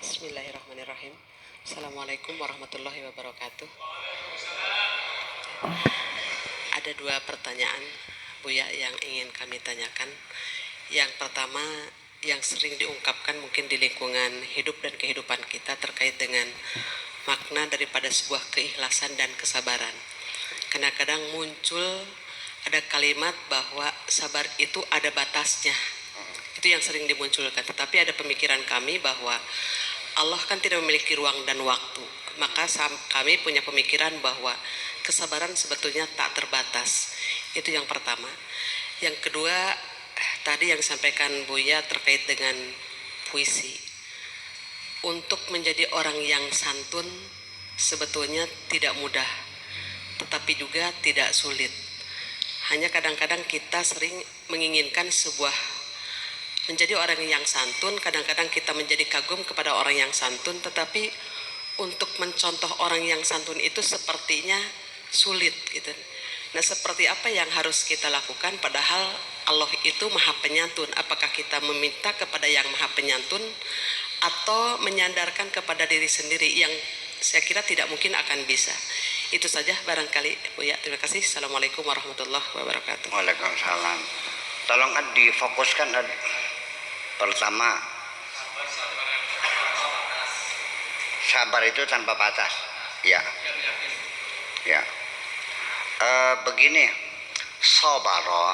Bismillahirrahmanirrahim. Assalamualaikum warahmatullahi wabarakatuh. Ada dua pertanyaan, Buya, yang ingin kami tanyakan. Yang pertama, yang sering diungkapkan mungkin di lingkungan hidup dan kehidupan kita terkait dengan makna daripada sebuah keikhlasan dan kesabaran. Kadang-kadang muncul ada kalimat bahwa sabar itu ada batasnya. Itu yang sering dimunculkan. Tetapi ada pemikiran kami bahwa Allah kan tidak memiliki ruang dan waktu. Maka kami punya pemikiran bahwa kesabaran sebetulnya tak terbatas. Itu yang pertama. Yang kedua, tadi yang disampaikan Buya terkait dengan puisi. Untuk menjadi orang yang santun sebetulnya tidak mudah, tetapi juga tidak sulit. Hanya kadang-kadang kita sering menginginkan menjadi orang yang santun, kadang-kadang kita menjadi kagum kepada orang yang santun, tetapi untuk mencontoh orang yang santun itu sepertinya sulit gitu. Nah, seperti apa yang harus kita lakukan padahal Allah itu Maha Penyantun? Apakah kita meminta kepada yang Maha Penyantun atau menyandarkan kepada diri sendiri yang saya kira tidak mungkin akan bisa. Itu saja barangkali, Bu ya. Terima kasih. Assalamualaikum warahmatullahi wabarakatuh. Waalaikumsalam. Tolong difokuskan. Pertama, sabar itu tanpa batas. Ya, ya. Begini, sabaro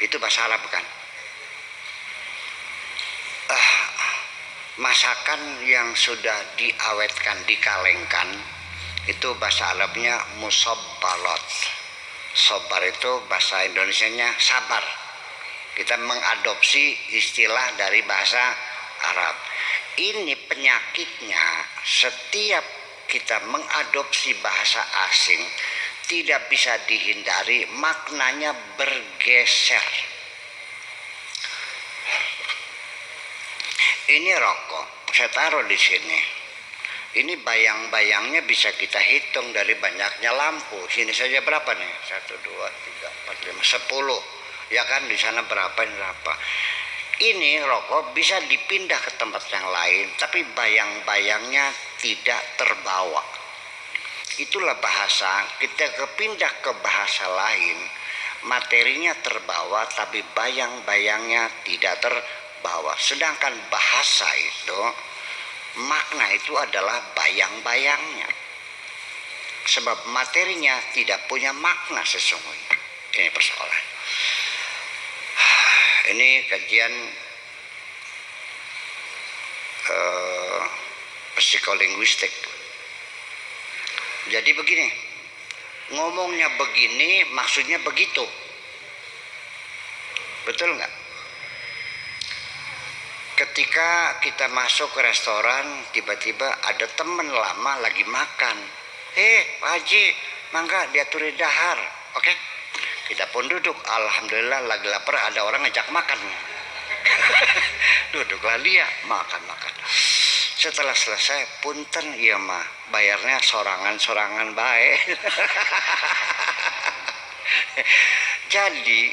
itu bahasa Arab kan? Masakan yang sudah diawetkan, dikalengkan, itu bahasa Arabnya musabbalat. Sabar itu bahasa Indonesianya sabar. Kita mengadopsi istilah dari bahasa Arab. Ini penyakitnya, setiap kita mengadopsi bahasa asing tidak bisa dihindari maknanya bergeser. Ini rokok, saya taruh di sini. Ini bayang-bayangnya bisa kita hitung dari banyaknya lampu. Sini saja berapa nih? 1, 2, 3, 4, 5, 10. Ya kan, di sana berapa, ini berapa. Ini rokok bisa dipindah ke tempat yang lain, tapi bayang-bayangnya tidak terbawa. Itulah bahasa, kita kepindah ke bahasa lain, materinya terbawa, tapi bayang-bayangnya tidak terbawa. Sedangkan bahasa itu, makna itu adalah bayang-bayangnya. Sebab materinya tidak punya makna sesungguhnya. Ini persoalan. Ini kajian psikolinguistik. Jadi begini, ngomongnya begini maksudnya begitu. Betul nggak? Ketika kita masuk ke restoran, tiba-tiba ada teman lama lagi makan. Pak Haji, mangga diaturin dahar. Oke? Kita pun duduk, alhamdulillah lagi lapar, ada orang ngajak makan. Duduklah dia, makan. Setelah selesai, punten iya mah, bayarnya sorangan-sorangan baik. Jadi,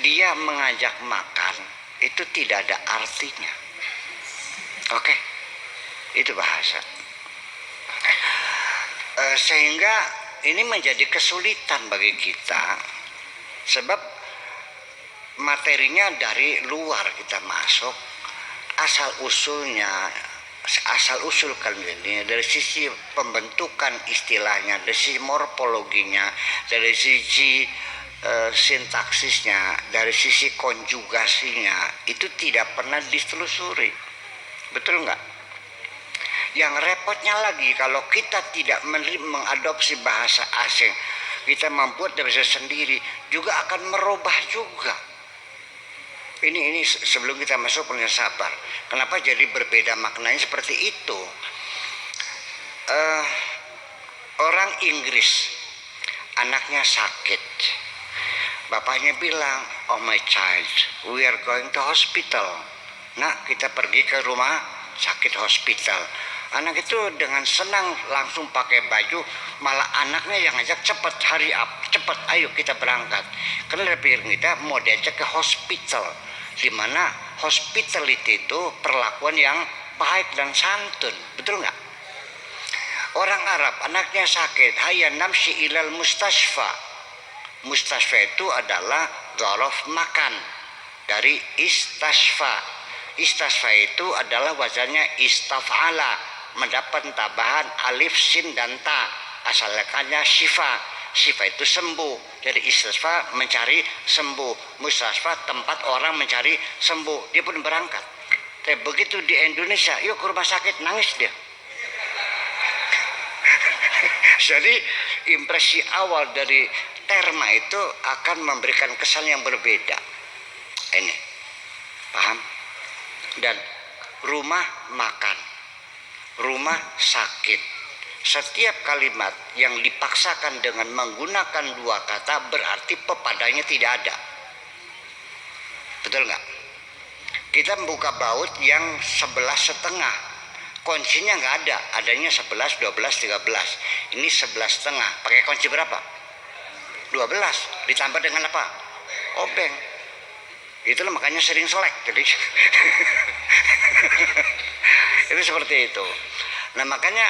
dia mengajak makan, itu tidak ada artinya. Oke? Itu bahasa. Sehingga ini menjadi kesulitan bagi kita. Sebab materinya dari luar kita masuk, asal usul kalimat ini dari sisi pembentukan istilahnya, dari sisi morfologinya, dari sisi sintaksisnya, dari sisi konjugasinya, itu tidak pernah ditelusuri. Betul nggak? Yang repotnya lagi, kalau kita tidak mengadopsi bahasa asing, kita membuat bahasa sendiri, juga akan merubah juga. Ini sebelum kita masuk penulisan sabar. Kenapa jadi berbeda maknanya seperti itu? Orang Inggris, anaknya sakit. Bapaknya bilang, oh my child, we are going to hospital. Nah, kita pergi ke rumah sakit hospital. Anak itu dengan senang langsung pakai baju, malah anaknya yang ngajak, cepat, hurry up, cepat, ayo kita berangkat. Karena dari pikir kita mau diajak ke hospital, di mana hospitality itu perlakuan yang baik dan santun, betul nggak? Orang Arab anaknya sakit, hayya namshi ilal mustasfa. Mustasfa itu adalah dzaraf makan dari istasfa. Istasfa itu adalah wazannya istafala, mendapat tambahan alif, sin dan ta. Asalnya syifa. Syifa itu sembuh. Jadi istasfa mencari sembuh. Mustasfa tempat orang mencari sembuh. Dia pun berangkat. Tapi begitu di Indonesia, yuk ke rumah sakit, nangis dia. Jadi impresi awal dari terma itu akan memberikan kesan yang berbeda. Ini, paham? Dan rumah makan, rumah sakit. Setiap kalimat yang dipaksakan dengan menggunakan dua kata berarti pepadanya tidak ada. Betul nggak? Kita membuka baut yang 11,5. Kuncinya nggak ada, adanya 11, 12, 13. Ini 11,5. Pakai kunci berapa? 12. Ditambah dengan apa? Obeng. Itulah makanya sering selek. Jadi itu seperti itu. Nah makanya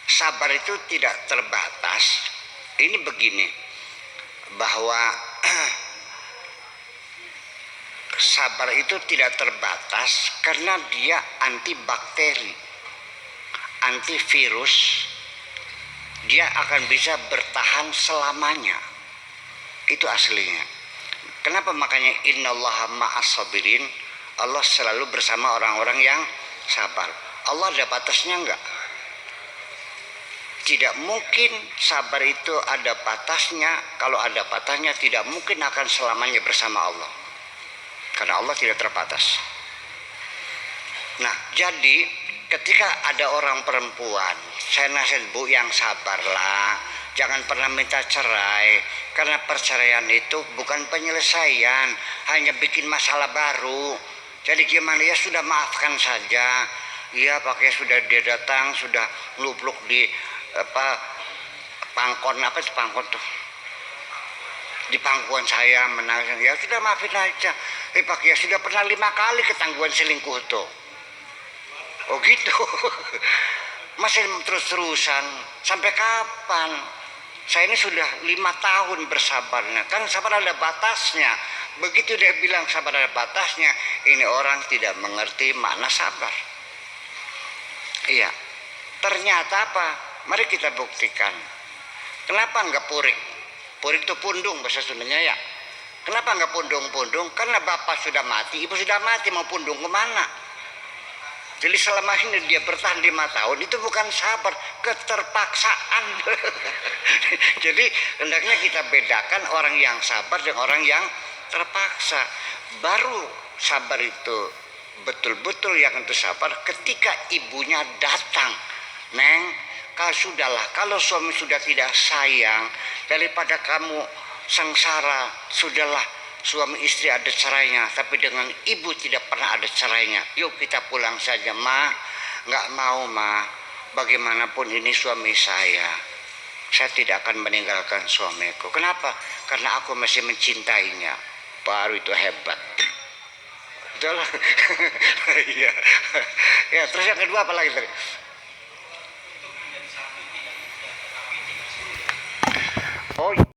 sabar itu tidak terbatas. Ini begini, bahwa sabar itu tidak terbatas karena dia anti bakteri, anti virus. Dia akan bisa bertahan selamanya. Itu aslinya. Kenapa makanya innallaha ma'as sabirin? Allah selalu bersama orang-orang yang sabar. Allah ada batasnya enggak? Tidak mungkin sabar itu ada batasnya. Kalau ada batasnya tidak mungkin akan selamanya bersama Allah. Karena Allah tidak terbatas. Nah, jadi ketika ada orang perempuan, saya nasihat Bu yang sabarlah, jangan pernah minta cerai, karena perceraian itu bukan penyelesaian, hanya bikin masalah baru. Jadi gimana ya, sudah maafkan saja. Iya, pakai sudah dia datang, sudah ngelubluk di pangkon tuh, di pangkuan saya menangis, ya sudah maafin aja. Pak ya sudah pernah 5 kali ketangguhan selingkuh tuh. Oh gitu. Masih terus-terusan sampai kapan? Saya ini sudah 5 tahun bersabarnya. Kan sabar ada batasnya. Begitu dia bilang sabar ada batasnya, ini orang tidak mengerti makna sabar. Iya. Ternyata apa? Mari kita buktikan. Kenapa enggak purik? Purik itu pundung bahasa Sundanya ya. Kenapa enggak pundung-pundung? Karena bapak sudah mati, ibu sudah mati, mau pundung kemana? Jadi selama ini dia bertahan 5 tahun, itu bukan sabar, keterpaksaan. Jadi hendaknya kita bedakan orang yang sabar dan orang yang terpaksa. Baru sabar itu betul-betul yang itu sabar ketika ibunya datang. Neng, kalau suami sudah tidak sayang, daripada kamu sengsara, sudahlah suami istri ada cerainya, tapi dengan ibu tidak pernah ada cerainya. Yuk kita pulang saja, Ma. Nggak mau, Ma. Bagaimanapun ini suami saya tidak akan meninggalkan suamiku. Kenapa? Karena aku masih mencintainya. Baru itu hebat. Betul? Iya. Ya, terus yang kedua apa lagi tadi? Oh